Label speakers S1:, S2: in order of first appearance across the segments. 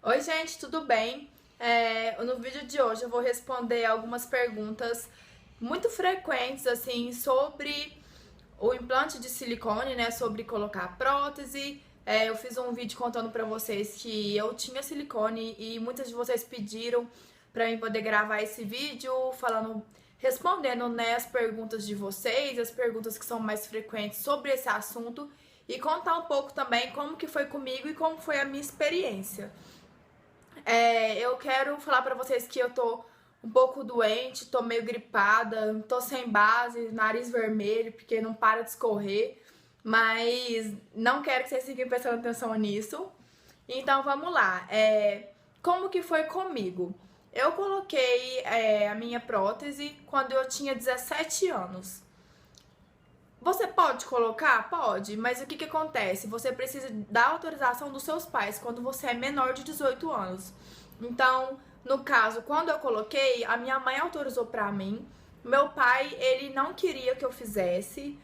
S1: Oi, gente, tudo bem? No vídeo de hoje eu vou responder algumas perguntas muito frequentes, assim, sobre o implante de silicone, né? Sobre colocar prótese. Eu fiz um vídeo contando pra vocês que eu tinha silicone e muitas de vocês pediram pra mim poder gravar esse vídeo respondendo, né, as perguntas de vocês, as perguntas que são mais frequentes sobre esse assunto e contar um pouco também como que foi comigo e como foi a minha experiência. Eu quero falar pra vocês que eu tô um pouco doente, tô meio gripada, tô sem base, nariz vermelho, porque não para de escorrer, mas não quero que vocês fiquem prestando atenção nisso. Então vamos lá. Como que foi comigo? Eu coloquei a minha prótese quando eu tinha 17 anos. Você pode colocar? Pode, mas o que acontece? Você precisa da autorização dos seus pais quando você é menor de 18 anos. Então, no caso, quando eu coloquei, a minha mãe autorizou pra mim. Meu pai, ele não queria que eu fizesse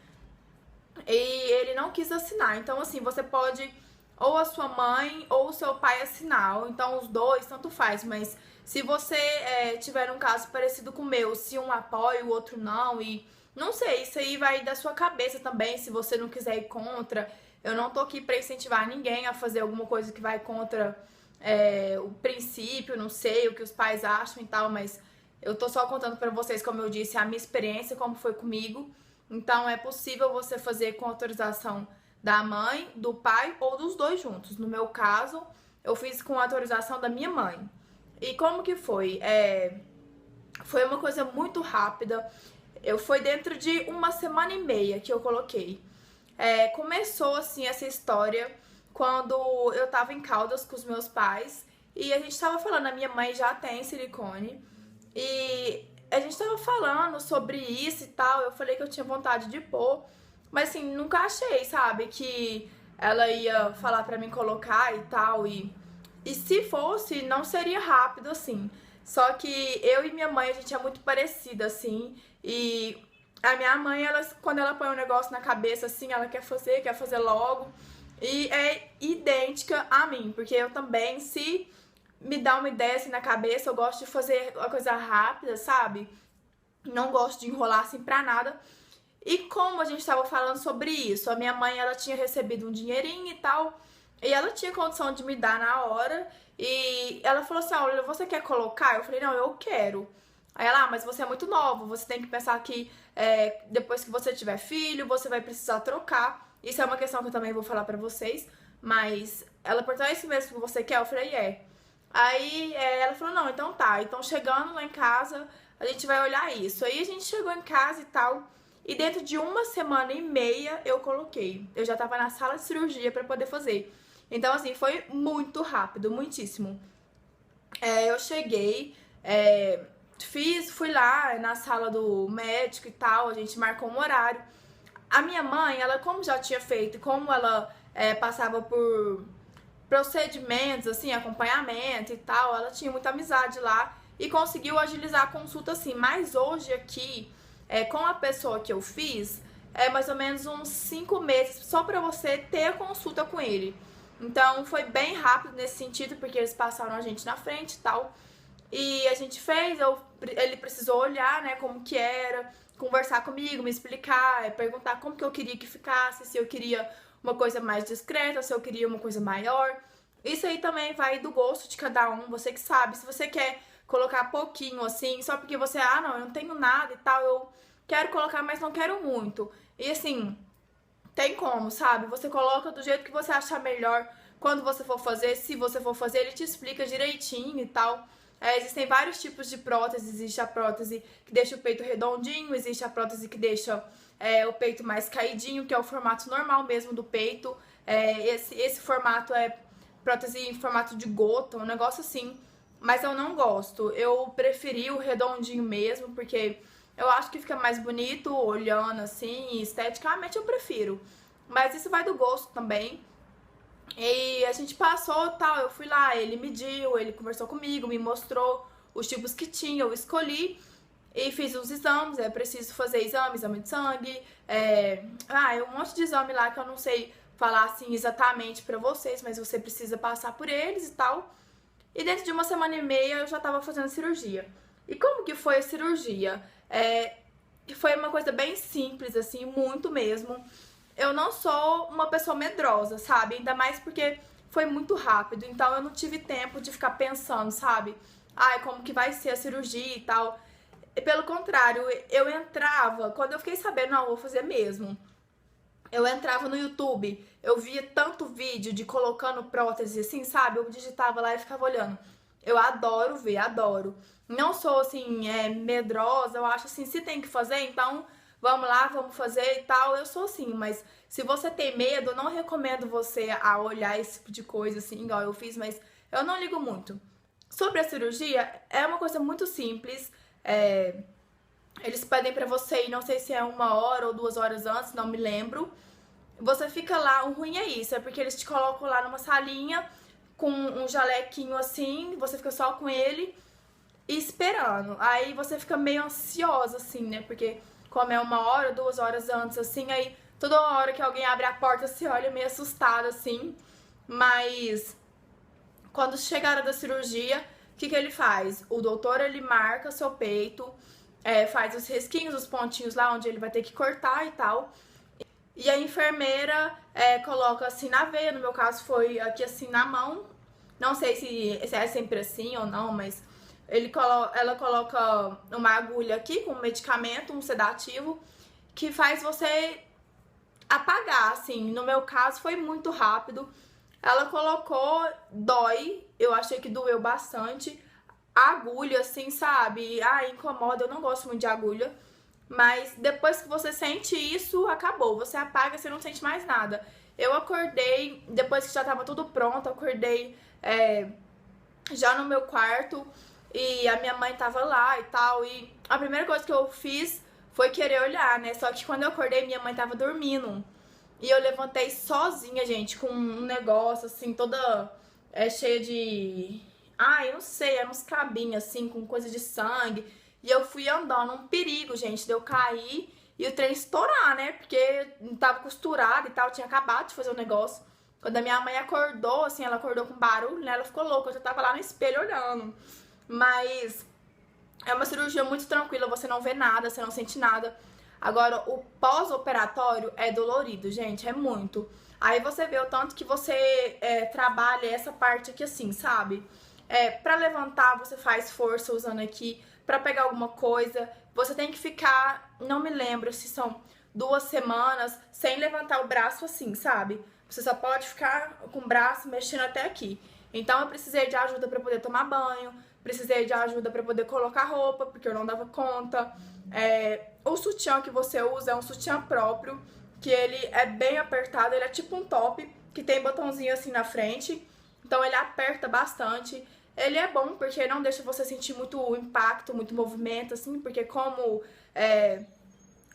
S1: e ele não quis assinar. Então, assim, você pode ou a sua mãe ou o seu pai assinar. Ou então, os dois, tanto faz. Mas se você tiver um caso parecido com o meu, se um apoia, o outro não, e não sei, isso aí vai da sua cabeça também, se você não quiser ir contra. Eu não tô aqui pra incentivar ninguém a fazer alguma coisa que vai contra o princípio, não sei, o que os pais acham e tal, mas eu tô só contando pra vocês, como eu disse, a minha experiência, como foi comigo. Então é possível você fazer com autorização da mãe, do pai ou dos dois juntos. No meu caso, eu fiz com autorização da minha mãe. E como que foi? Foi uma coisa muito rápida. Foi dentro de uma semana e meia que eu coloquei. Começou assim essa história quando eu tava em Caldas com os meus pais e a gente tava falando, a minha mãe já tem silicone e a gente tava falando sobre isso e tal. Eu falei que eu tinha vontade de pôr, mas assim, nunca achei, sabe, que ela ia falar pra mim colocar e tal. E se fosse, não seria rápido assim. Só que eu e minha mãe, a gente é muito parecida, assim. E a minha mãe, quando ela põe um negócio na cabeça, assim, ela quer fazer logo. E é idêntica a mim, porque eu também, se me dá uma ideia assim na cabeça, eu gosto de fazer uma coisa rápida, sabe? Não gosto de enrolar assim pra nada. E como a gente tava falando sobre isso, a minha mãe, ela tinha recebido um dinheirinho e tal, e ela tinha condição de me dar na hora, e ela falou assim, olha, você quer colocar? Eu falei, não, eu quero. Aí ela, mas você é muito nova, você tem que pensar que depois que você tiver filho, você vai precisar trocar. Isso é uma questão que eu também vou falar pra vocês, mas ela perguntou, é isso mesmo que você quer? Eu falei, é. Aí ela falou, não, então tá, então chegando lá em casa, a gente vai olhar isso. Aí a gente chegou em casa e tal, e dentro de uma semana e meia eu coloquei. Eu já tava na sala de cirurgia pra poder fazer. Então, assim, foi muito rápido, muitíssimo. Eu cheguei, fui lá na sala do médico e tal, a gente marcou um horário. A minha mãe, ela como já tinha feito, como ela passava por procedimentos, assim, acompanhamento e tal, ela tinha muita amizade lá e conseguiu agilizar a consulta, assim. Mas hoje aqui, com a pessoa que eu fiz, é mais ou menos uns 5 meses só pra você ter a consulta com ele. Então foi bem rápido nesse sentido, porque eles passaram a gente na frente e tal. E a gente fez, ele precisou olhar, né, como que era, conversar comigo, me explicar, perguntar como que eu queria que ficasse, se eu queria uma coisa mais discreta, se eu queria uma coisa maior. Isso aí também vai do gosto de cada um, você que sabe. Se você quer colocar pouquinho assim, só porque você, não, eu não tenho nada e tal, eu quero colocar, mas não quero muito. E assim, tem como, sabe? Você coloca do jeito que você achar melhor quando você for fazer. Se você for fazer, ele te explica direitinho e tal. Existem vários tipos de prótese. Existe a prótese que deixa o peito redondinho, existe a prótese que deixa o peito mais caidinho, que é o formato normal mesmo do peito. Esse formato é prótese em formato de gota, um negócio assim. Mas eu não gosto. Eu preferi o redondinho mesmo, porque eu acho que fica mais bonito olhando assim, e esteticamente eu prefiro. Mas isso vai do gosto também. E a gente passou tal, eu fui lá, ele mediu, ele conversou comigo, me mostrou os tipos que tinha, eu escolhi e fiz os exames. É preciso fazer exame de sangue, um monte de exame lá que eu não sei falar assim exatamente pra vocês, mas você precisa passar por eles e tal. E dentro de uma semana e meia eu já tava fazendo cirurgia. E como que foi a cirurgia? Foi uma coisa bem simples, assim, muito mesmo. Eu não sou uma pessoa medrosa, sabe? Ainda mais porque foi muito rápido, então eu não tive tempo de ficar pensando, sabe? Ai, como que vai ser a cirurgia e tal. E pelo contrário, eu entrava, quando eu fiquei sabendo, não, eu vou fazer mesmo. Eu entrava no YouTube, eu via tanto vídeo de colocando prótese, assim, sabe? Eu digitava lá e ficava olhando. Eu adoro ver, adoro. Não sou, assim, medrosa, eu acho assim, se tem que fazer, então vamos lá, vamos fazer e tal. Eu sou assim, mas se você tem medo, eu não recomendo você a olhar esse tipo de coisa, assim, igual eu fiz, mas eu não ligo muito. Sobre a cirurgia, é uma coisa muito simples. Eles pedem pra você ir, não sei se é 1 hora ou 2 horas antes, não me lembro. Você fica lá, o ruim é isso, é porque eles te colocam lá numa salinha com um jalequinho assim, você fica só com ele e esperando. Aí você fica meio ansiosa, assim, né? Porque como é 1 hora, 2 horas antes, assim, aí toda hora que alguém abre a porta, você olha meio assustada, assim. Mas quando chegar a hora da cirurgia, o que ele faz? O doutor, ele marca seu peito, faz os risquinhos, os pontinhos lá onde ele vai ter que cortar e tal. E a enfermeira coloca assim na veia, no meu caso foi aqui assim na mão. Não sei se é sempre assim ou não, mas ela coloca uma agulha aqui com um medicamento, um sedativo, que faz você apagar, assim. No meu caso foi muito rápido. Ela colocou, dói, eu achei que doeu bastante. A agulha, assim, sabe? Ah, incomoda, eu não gosto muito de agulha. Mas depois que você sente isso, acabou. Você apaga, você não sente mais nada. Eu acordei, depois que já tava tudo pronto, acordei já no meu quarto e a minha mãe tava lá e tal. E a primeira coisa que eu fiz foi querer olhar, né? Só que quando eu acordei, minha mãe tava dormindo. E eu levantei sozinha, gente, com um negócio assim, toda cheia de. Ah, eu não sei, eram uns cabinhos assim, com coisa de sangue. E eu fui andando, um perigo, gente, de eu cair e o trem estourar, né? Porque tava costurado e tal, tinha acabado de fazer o negócio. Quando a minha mãe acordou, assim, ela acordou com barulho, né? Ela ficou louca, eu já tava lá no espelho olhando. Mas é uma cirurgia muito tranquila, você não vê nada, você não sente nada. Agora, o pós-operatório é dolorido, gente, é muito. Aí você vê o tanto que você trabalha essa parte aqui assim, sabe? Pra levantar, você faz força usando aqui. Pra pegar alguma coisa, você tem que ficar, não me lembro se são 2 semanas, sem levantar o braço assim, sabe? Você só pode ficar com o braço mexendo até aqui. Então eu precisei de ajuda pra poder tomar banho, precisei de ajuda pra poder colocar roupa, porque eu não dava conta. O sutiã que você usa é um sutiã próprio, que ele é bem apertado, ele é tipo um top, que tem botãozinho assim na frente, então ele aperta bastante. Ele é bom porque não deixa você sentir muito impacto, muito movimento, assim, porque como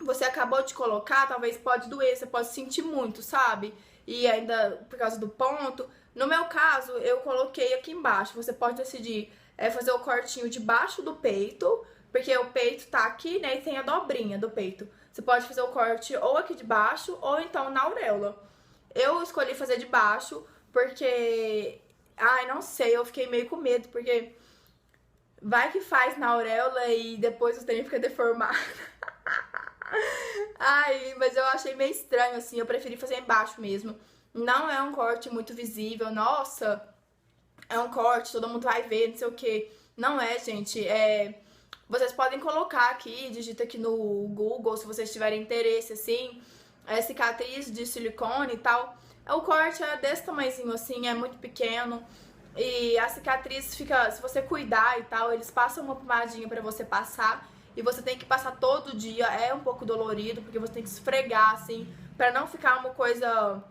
S1: você acabou de colocar, talvez pode doer, você pode sentir muito, sabe? E ainda por causa do ponto. No meu caso, eu coloquei aqui embaixo. Você pode decidir fazer o cortinho debaixo do peito, porque o peito tá aqui, né, e tem a dobrinha do peito. Você pode fazer o corte ou aqui de baixo, ou então na auréola. Eu escolhi fazer de baixo, porque... Ai, não sei, eu fiquei meio com medo, porque vai que faz na auréola e depois o trem fica deformado. Ai, mas eu achei meio estranho, assim, eu preferi fazer embaixo mesmo. Não é um corte muito visível, nossa, é um corte, todo mundo vai ver, não sei o que. Não é, gente, vocês podem colocar aqui, digita aqui no Google, se vocês tiverem interesse, assim, cicatriz de silicone e tal. O corte é desse tamanhozinho assim, é muito pequeno. E a cicatriz fica, se você cuidar e tal, eles passam uma pomadinha pra você passar. E você tem que passar todo dia, é um pouco dolorido, porque você tem que esfregar, assim, pra não ficar uma coisa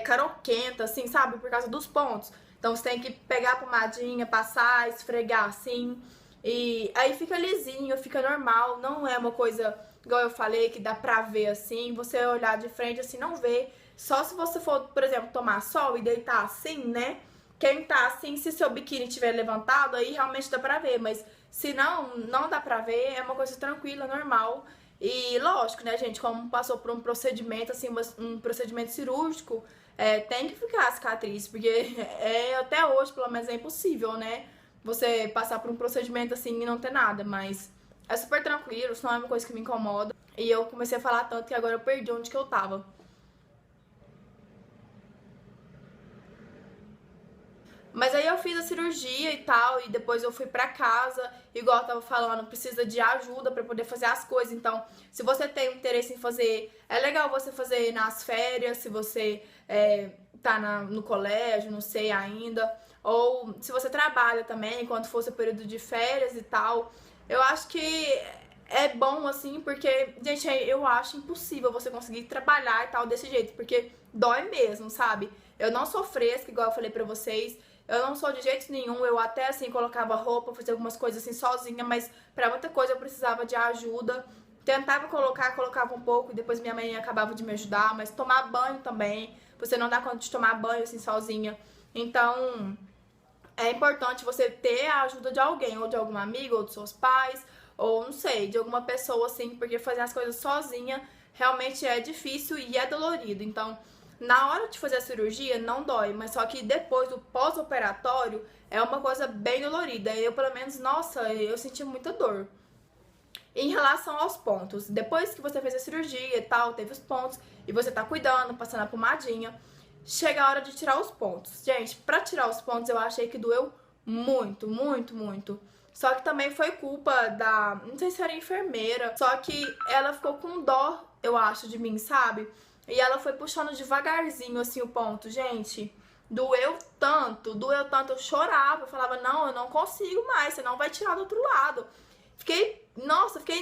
S1: caroquenta, assim, sabe? Por causa dos pontos. Então você tem que pegar a pomadinha, passar, esfregar, assim. E aí fica lisinho, fica normal, não é uma coisa, igual eu falei, que dá pra ver, assim. Você olhar de frente, assim, não vê. Só se você for, por exemplo, tomar sol e deitar assim, né? Quem tá assim, se seu biquíni estiver levantado, aí realmente dá pra ver. Mas se não, não dá pra ver, é uma coisa tranquila, normal. E lógico, né, gente, como passou por um procedimento, assim, um procedimento cirúrgico, tem que ficar a cicatriz, porque até hoje, pelo menos, é impossível, né? Você passar por um procedimento assim e não ter nada, mas é super tranquilo, isso não é uma coisa que me incomoda. E eu comecei a falar tanto que agora eu perdi onde que eu tava. Mas aí eu fiz a cirurgia e tal, e depois eu fui pra casa, igual eu tava falando, precisa de ajuda pra poder fazer as coisas. Então, se você tem interesse em fazer, é legal você fazer nas férias, se você tá no colégio, não sei ainda, ou se você trabalha também, enquanto for seu período de férias e tal. Eu acho que é bom, assim, porque, gente, eu acho impossível você conseguir trabalhar e tal desse jeito, porque dói mesmo, sabe? Eu não sou fresca, igual eu falei pra vocês. Eu não sou de jeito nenhum, eu até assim colocava roupa, fazia algumas coisas assim sozinha, mas pra muita coisa eu precisava de ajuda. Tentava colocava um pouco e depois minha mãe acabava de me ajudar, mas tomar banho também, você não dá conta de tomar banho assim sozinha. Então, é importante você ter a ajuda de alguém, ou de algum amigo, ou dos seus pais, ou não sei, de alguma pessoa assim, porque fazer as coisas sozinha realmente é difícil e é dolorido. Então, na hora de fazer a cirurgia não dói, mas só que depois do pós-operatório é uma coisa bem dolorida. Eu, pelo menos, nossa, eu senti muita dor. Em relação aos pontos, depois que você fez a cirurgia e tal, teve os pontos, e você tá cuidando, passando a pomadinha, chega a hora de tirar os pontos. Gente, pra tirar os pontos eu achei que doeu muito, muito, muito. Só que também foi culpa da, não sei se era enfermeira, só que ela ficou com dó, eu acho, de mim, sabe? E ela foi puxando devagarzinho, assim, o ponto. Gente, doeu tanto, eu chorava. Eu falava, não, eu não consigo mais, você não vai tirar do outro lado. Fiquei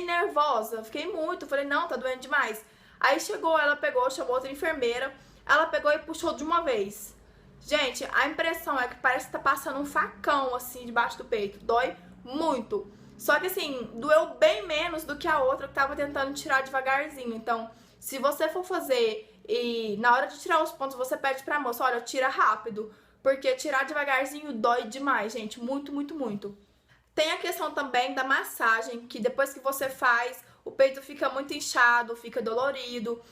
S1: nervosa, fiquei muito. Falei, não, tá doendo demais. Aí chegou, ela pegou, chamou outra enfermeira. Ela pegou e puxou de uma vez. Gente, a impressão é que parece que tá passando um facão, assim, debaixo do peito. Dói muito. Só que, assim, doeu bem menos do que a outra que tava tentando tirar devagarzinho. Então, se você for fazer e na hora de tirar os pontos você pede pra moça, olha, tira rápido, porque tirar devagarzinho dói demais, gente, muito, muito, muito. Tem a questão também da massagem, que depois que você faz, o peito fica muito inchado, fica dolorido,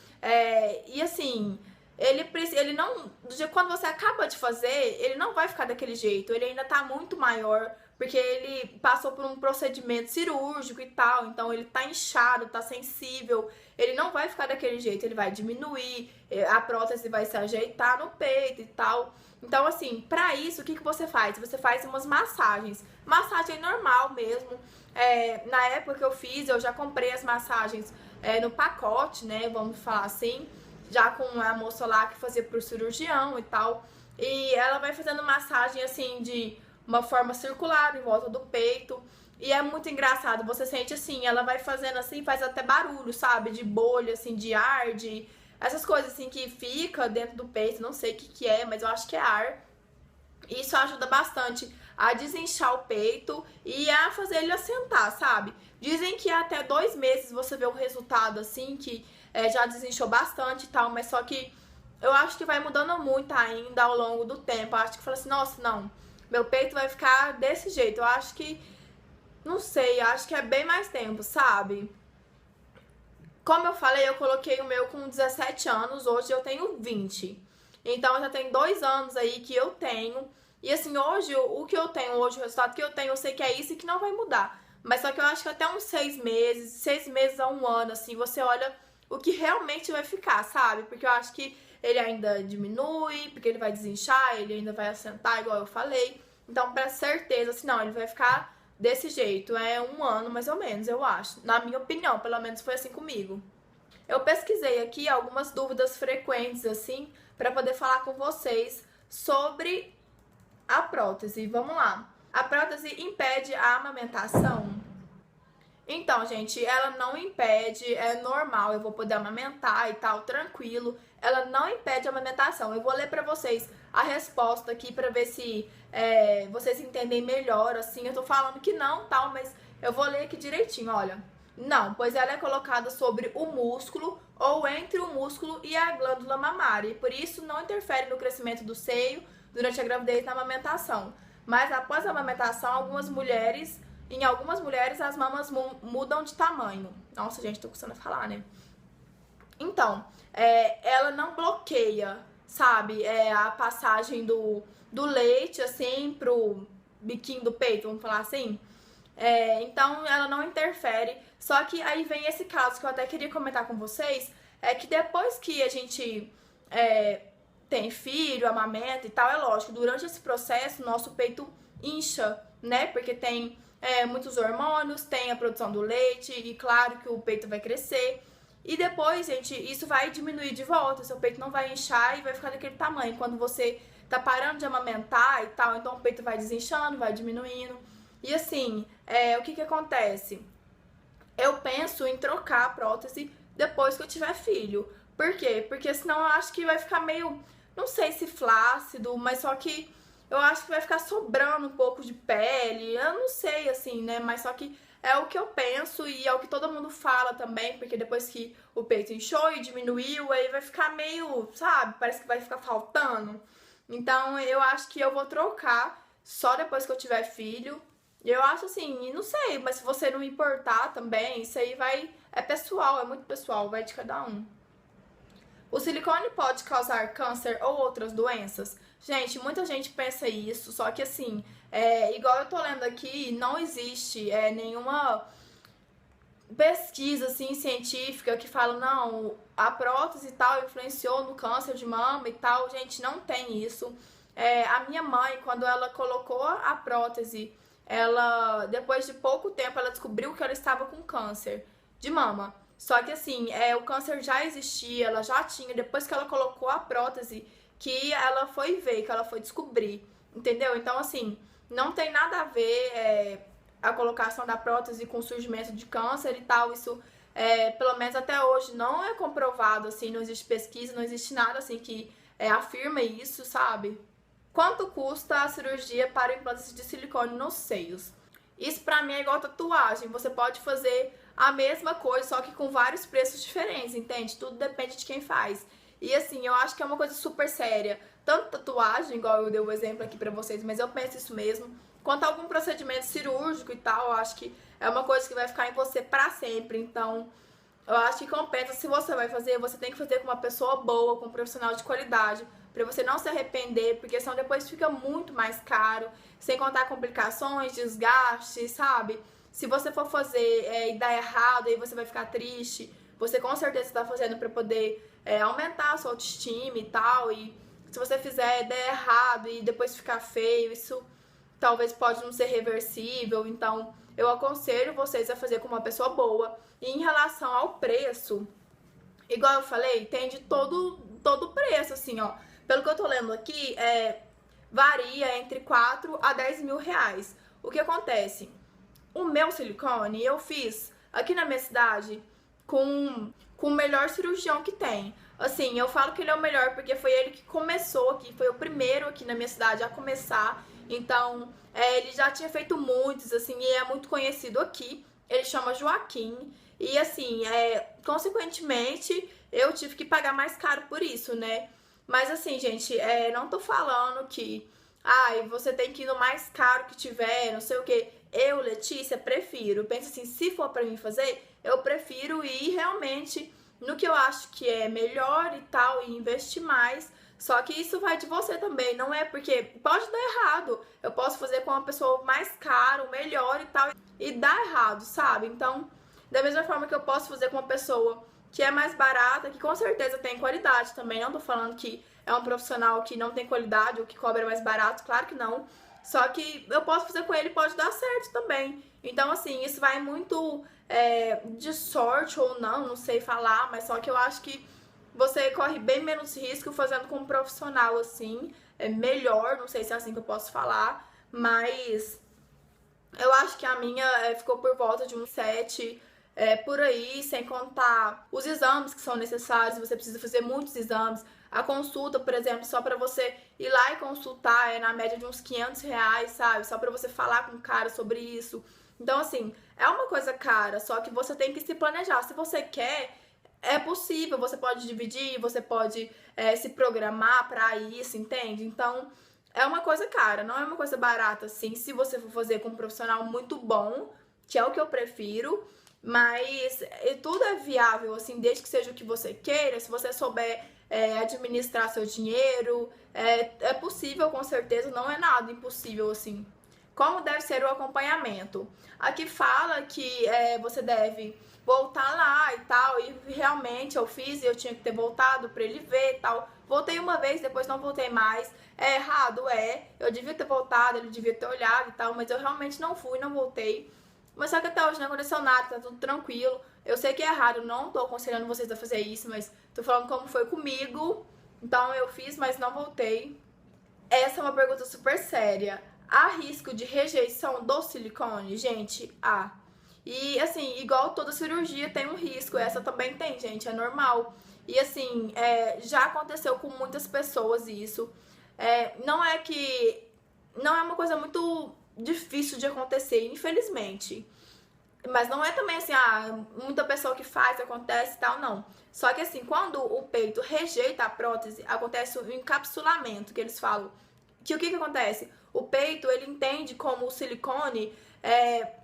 S1: e assim, ele não, quando você acaba de fazer, ele não vai ficar daquele jeito, ele ainda tá muito maior, porque ele passou por um procedimento cirúrgico e tal, então ele tá inchado, tá sensível, ele não vai ficar daquele jeito, ele vai diminuir, a prótese vai se ajeitar no peito e tal. Então, assim, pra isso, o que você faz? Você faz umas massagens, massagem normal mesmo. Na época que eu fiz, eu já comprei as massagens no pacote, né, vamos falar assim, já com a moça lá que fazia pro cirurgião e tal. E ela vai fazendo massagem, assim, de uma forma circular em volta do peito. E é muito engraçado, você sente assim, ela vai fazendo assim, faz até barulho, sabe? De bolha, assim, de ar, de... essas coisas assim que fica dentro do peito, não sei o que é, mas eu acho que é ar. Isso ajuda bastante a desinchar o peito e a fazer ele assentar, sabe? Dizem que até 2 meses você vê o resultado, assim, que já desinchou bastante e tal, mas só que eu acho que vai mudando muito ainda ao longo do tempo. Eu acho que fala assim, nossa, não, meu peito vai ficar desse jeito. Eu acho que, não sei, acho que é bem mais tempo, sabe? Como eu falei, eu coloquei o meu com 17 anos, hoje eu tenho 20. Então já tem 2 anos aí que eu tenho. E assim, hoje, o que eu tenho hoje, o resultado que eu tenho, eu sei que é isso e que não vai mudar. Mas só que eu acho que até uns 6 meses a 1 ano, assim, você olha o que realmente vai ficar, sabe? Porque eu acho que ele ainda diminui, porque ele vai desinchar, ele ainda vai assentar, igual eu falei. Então, pra certeza, assim, não, ele vai ficar desse jeito. É 1 ano, mais ou menos, eu acho. Na minha opinião, pelo menos foi assim comigo. Eu pesquisei aqui algumas dúvidas frequentes, assim, pra poder falar com vocês sobre a prótese. Vamos lá. A prótese impede a amamentação? Então, gente, ela não impede, é normal, eu vou poder amamentar e tal, tranquilo. Ela não impede a amamentação. Eu vou ler pra vocês a resposta aqui pra ver se vocês entendem melhor, assim. Eu tô falando que não, tal, mas eu vou ler aqui direitinho, olha. Não, pois ela é colocada sobre o músculo ou entre o músculo e a glândula mamária, e por isso não interfere no crescimento do seio durante a gravidez e na amamentação. Mas após a amamentação, em algumas mulheres as mamas mudam de tamanho. Nossa, gente, tô custando a falar, né? Então, ela não bloqueia sabe? A passagem do leite, assim, pro biquinho do peito, vamos falar assim. Então ela não interfere. Só que aí vem esse caso que eu até queria comentar com vocês, é que depois que a gente tem filho, amamenta e tal, é lógico, durante esse processo nosso peito incha, né? Porque tem muitos hormônios, tem a produção do leite e claro que o peito vai crescer. E depois, gente, isso vai diminuir de volta, seu peito não vai inchar e vai ficar daquele tamanho. Quando você tá parando de amamentar e tal, então o peito vai desinchando, vai diminuindo. E assim, o que acontece? Eu penso em trocar a prótese depois que eu tiver filho. Por quê? Porque senão eu acho que vai ficar meio, não sei se flácido, mas só que eu acho que vai ficar sobrando um pouco de pele. Eu não sei, assim, né? Mas só que é o que eu penso e é o que todo mundo fala também, porque depois que o peito inchou e diminuiu, aí vai ficar meio, sabe? Parece que vai ficar faltando. Então eu acho que eu vou trocar só depois que eu tiver filho. Eu acho assim, e não sei, mas se você não importar também, isso aí é pessoal, é muito pessoal, vai de cada um. O silicone pode causar câncer ou outras doenças? Gente, muita gente pensa isso, só que assim, igual eu tô lendo aqui, não existe nenhuma pesquisa assim, científica que fala, não, a prótese e tal influenciou no câncer de mama e tal. Gente, não tem isso. A minha mãe, quando ela colocou a prótese, depois de pouco tempo, ela descobriu que ela estava com câncer de mama. Só que assim, o câncer já existia, ela já tinha, depois que ela colocou a prótese, que ela foi ver, que ela foi descobrir, entendeu? Então assim, não tem nada a ver a colocação da prótese com o surgimento de câncer e tal, isso pelo menos até hoje não é comprovado, assim, não existe pesquisa, não existe nada assim que afirma isso, sabe? Quanto custa a cirurgia para implantes de silicone nos seios? Isso pra mim é igual tatuagem, você pode fazer a mesma coisa, só que com vários preços diferentes, entende? Tudo depende de quem faz. E assim, eu acho que é uma coisa super séria. Tanto tatuagem, igual eu dei o exemplo aqui pra vocês, mas eu penso isso mesmo. Quanto a algum procedimento cirúrgico e tal, eu acho que é uma coisa que vai ficar em você pra sempre. Então, eu acho que compensa. Se você vai fazer, você tem que fazer com uma pessoa boa, com um profissional de qualidade, pra você não se arrepender, porque senão depois fica muito mais caro, sem contar complicações, desgastes, sabe? Se você for fazer e dar errado, aí você vai ficar triste. Você com certeza está fazendo para poder aumentar a sua autoestima e tal. E se você fizer der errado e depois ficar feio, isso talvez pode não ser reversível. Então eu aconselho vocês a fazer com uma pessoa boa. E em relação ao preço, igual eu falei, tem de todo preço, assim, ó. Pelo que eu tô lendo aqui, varia entre 4 a 10 mil reais. O que acontece? O meu silicone eu fiz aqui na minha cidade com o melhor cirurgião que tem. Assim, eu falo que ele é o melhor porque foi ele que começou aqui, foi o primeiro aqui na minha cidade a começar. Então, ele já tinha feito muitos, assim, e é muito conhecido aqui. Ele chama Joaquim. E assim, consequentemente, eu tive que pagar mais caro por isso, né? Mas assim, gente, não tô falando que você tem que ir no mais caro que tiver, não sei o que. Eu, Letícia, prefiro. Pensa assim, se for pra mim fazer, eu prefiro ir realmente no que eu acho que é melhor e tal, e investir mais. Só que isso vai de você também, não é porque pode dar errado. Eu posso fazer com uma pessoa mais cara, melhor e tal, e dar errado, sabe? Então, da mesma forma que eu posso fazer com uma pessoa que é mais barata, que com certeza tem qualidade também. Não tô falando que é um profissional que não tem qualidade ou que cobra mais barato, claro que não. Só que eu posso fazer com ele, pode dar certo também. Então, assim, isso vai muito de sorte ou não sei falar, mas só que eu acho que você corre bem menos risco fazendo com um profissional, assim, melhor, não sei se é assim que eu posso falar, mas eu acho que a minha ficou por volta de uns 7 por aí, sem contar os exames que são necessários, você precisa fazer muitos exames. A consulta, por exemplo, só pra você ir lá e consultar na média de uns 500 reais, sabe? Só pra você falar com o cara sobre isso. Então, assim, é uma coisa cara, só que você tem que se planejar. Se você quer, é possível, você pode dividir, você pode se programar pra isso, entende? Então, é uma coisa cara, não é uma coisa barata, assim, se você for fazer com um profissional muito bom, que é o que eu prefiro. Mas tudo é viável, assim, desde que seja o que você queira, se você souber administrar seu dinheiro, é possível com certeza, não é nada impossível, assim. Como deve ser o acompanhamento? Aqui fala que você deve voltar lá e tal, e realmente eu fiz e eu tinha que ter voltado pra ele ver e tal. Voltei uma vez, depois não voltei mais. É errado, eu devia ter voltado, ele devia ter olhado e tal, mas eu realmente não fui, não voltei. Mas só que até hoje não aconteceu nada, tá tudo tranquilo. Eu sei que é errado, não tô aconselhando vocês a fazer isso, mas tô falando como foi comigo. Então eu fiz, mas não voltei. Essa é uma pergunta super séria. Há risco de rejeição do silicone? Gente, há. E assim, igual toda cirurgia tem um risco, essa também tem, gente, é normal. E assim, já aconteceu com muitas pessoas isso. Não é que. Não é uma coisa muito difícil de acontecer, infelizmente. Mas não é também assim, muita pessoa que faz, acontece e tal, não. Só que assim, quando o peito rejeita a prótese, acontece o encapsulamento, que eles falam. Que o que acontece? O peito, ele entende como o silicone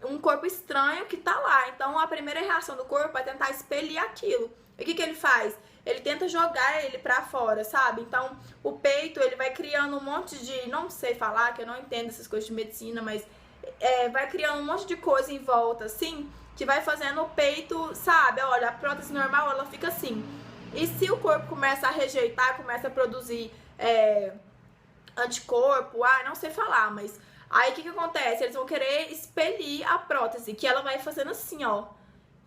S1: um corpo estranho que tá lá. Então, a primeira reação do corpo é tentar expelir aquilo. E o que ele faz? Ele tenta jogar ele pra fora, sabe? Então, o peito, ele vai criando um monte de... Não sei falar, que eu não entendo essas coisas de medicina, mas... vai criando um monte de coisa em volta, assim, que vai fazendo o peito, sabe? Olha, a prótese normal, ela fica assim. E se o corpo começa a rejeitar, começa a produzir anticorpo, não sei falar, mas... Aí, o que acontece? Eles vão querer expelir a prótese, que ela vai fazendo assim, ó.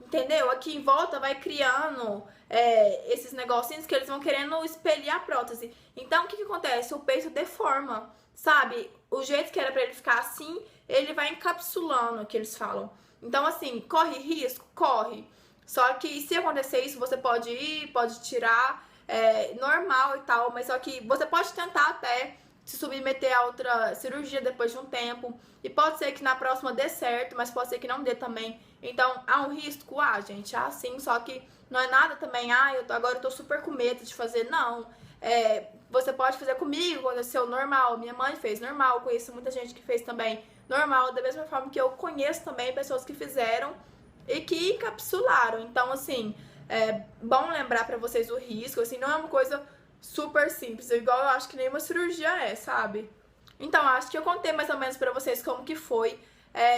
S1: Entendeu? Aqui em volta vai criando esses negocinhos que eles vão querendo expelir a prótese. Então, o que acontece? O peito deforma, sabe? O jeito que era pra ele ficar assim, ele vai encapsulando, que eles falam. Então, assim, corre risco? Corre. Só que se acontecer isso, você pode ir, pode tirar, normal e tal, mas só que você pode tentar até se submeter a outra cirurgia depois de um tempo. E pode ser que na próxima dê certo, mas pode ser que não dê também. Então, há um risco? Gente, há sim, só que não é nada também, agora eu tô super com medo de fazer, não. Você pode fazer comigo, aconteceu normal, minha mãe fez normal, conheço muita gente que fez também normal, da mesma forma que eu conheço também pessoas que fizeram e que encapsularam. Então, assim, é bom lembrar pra vocês o risco, assim, não é uma coisa super simples, igual eu acho que nenhuma cirurgia sabe? Então, acho que eu contei mais ou menos pra vocês como que foi.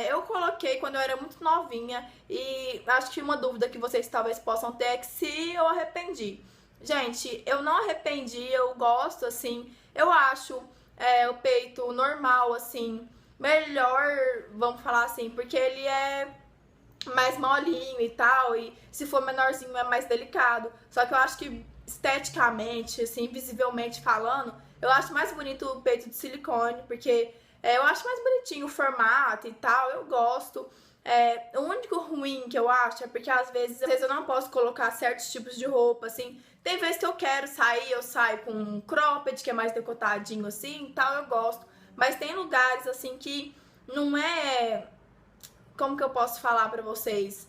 S1: Eu coloquei quando eu era muito novinha e acho que uma dúvida que vocês talvez possam ter é que se eu arrependi. Gente, eu não arrependi, eu gosto, assim, eu acho o peito normal, assim, melhor, vamos falar assim, porque ele é mais molinho e tal, e se for menorzinho é mais delicado. Só que eu acho que esteticamente, assim, visivelmente falando, eu acho mais bonito o peito de silicone, porque eu acho mais bonitinho o formato e tal, eu gosto. O único ruim que eu acho é porque às vezes eu não posso colocar certos tipos de roupa, assim. Tem vezes que eu quero sair, eu saio com um cropped, que é mais decotadinho assim e tal, eu gosto. Mas tem lugares, assim, que não é... Como que eu posso falar pra vocês?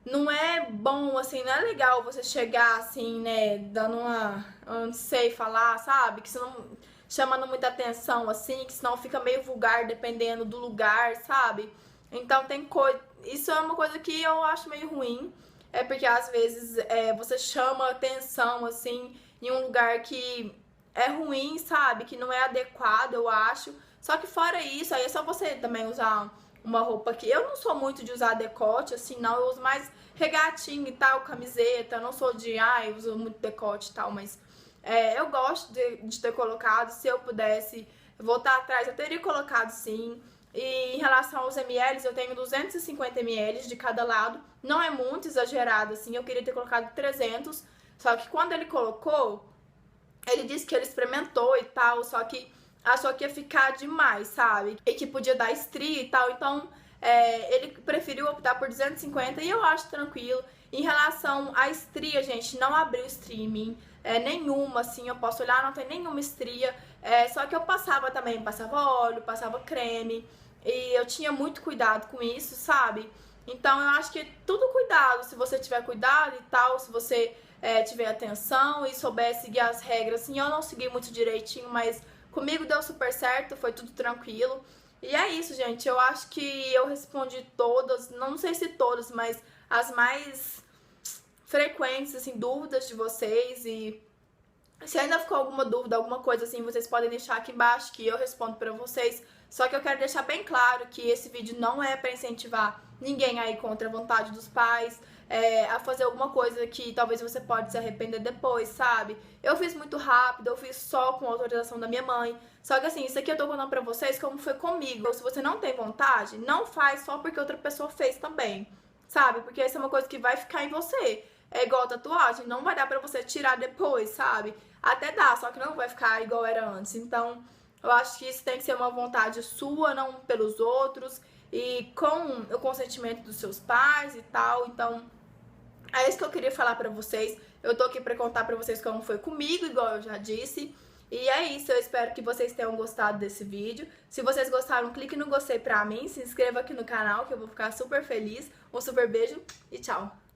S1: Não é bom, assim, não é legal você chegar, assim, né, dando uma... Eu não sei falar, sabe? Que você não... chamando muita atenção, assim, que senão fica meio vulgar dependendo do lugar, sabe? Então tem coisa... Isso é uma coisa que eu acho meio ruim. É porque às vezes você chama atenção, assim, em um lugar que é ruim, sabe? Que não é adequado, eu acho. Só que fora isso, aí é só você também usar uma roupa que... Eu não sou muito de usar decote, assim, não. Eu uso mais regatinha e tal, camiseta. Eu não sou de, eu uso muito decote e tal, mas... eu gosto de ter colocado. Se eu pudesse voltar atrás, eu teria colocado sim. E em relação aos ml, eu tenho 250 ml de cada lado. Não é muito exagerado, assim. Eu queria ter colocado 300. Só que quando ele colocou, ele disse que ele experimentou e tal. Só que achou que ia ficar demais, sabe? E que podia dar estria e tal. Então, ele preferiu optar por 250 e eu acho tranquilo. Em relação à estria, gente, não abriu estria em mim. Nenhuma, assim, eu posso olhar, não tem nenhuma estria. Só que eu passava também, passava óleo, passava creme. E eu tinha muito cuidado com isso, sabe? Então eu acho que tudo cuidado, se você tiver cuidado e tal, se você tiver atenção e souber seguir as regras, assim, eu não segui muito direitinho, mas comigo deu super certo, foi tudo tranquilo. E é isso, gente, eu acho que eu respondi todas, não sei se todas, mas as mais frequentes, assim, dúvidas de vocês. E se ainda ficou alguma dúvida, alguma coisa assim, vocês podem deixar aqui embaixo que eu respondo pra vocês. Só que eu quero deixar bem claro que esse vídeo não é pra incentivar ninguém aí contra a vontade dos pais, a fazer alguma coisa que talvez você pode se arrepender depois, sabe? Eu fiz muito rápido, eu fiz só com a autorização da minha mãe. Só que assim, isso aqui eu tô contando pra vocês como foi comigo. Se você não tem vontade, não faz só porque outra pessoa fez também, sabe? Porque essa é uma coisa que vai ficar em você. É igual tatuagem, não vai dar pra você tirar depois, sabe? Até dá, só que não vai ficar igual era antes. Então, eu acho que isso tem que ser uma vontade sua, não pelos outros. E com o consentimento dos seus pais e tal. Então, é isso que eu queria falar pra vocês. Eu tô aqui pra contar pra vocês como foi comigo, igual eu já disse. E é isso, eu espero que vocês tenham gostado desse vídeo. Se vocês gostaram, clique no gostei pra mim, se inscreva aqui no canal que eu vou ficar super feliz. Um super beijo e tchau!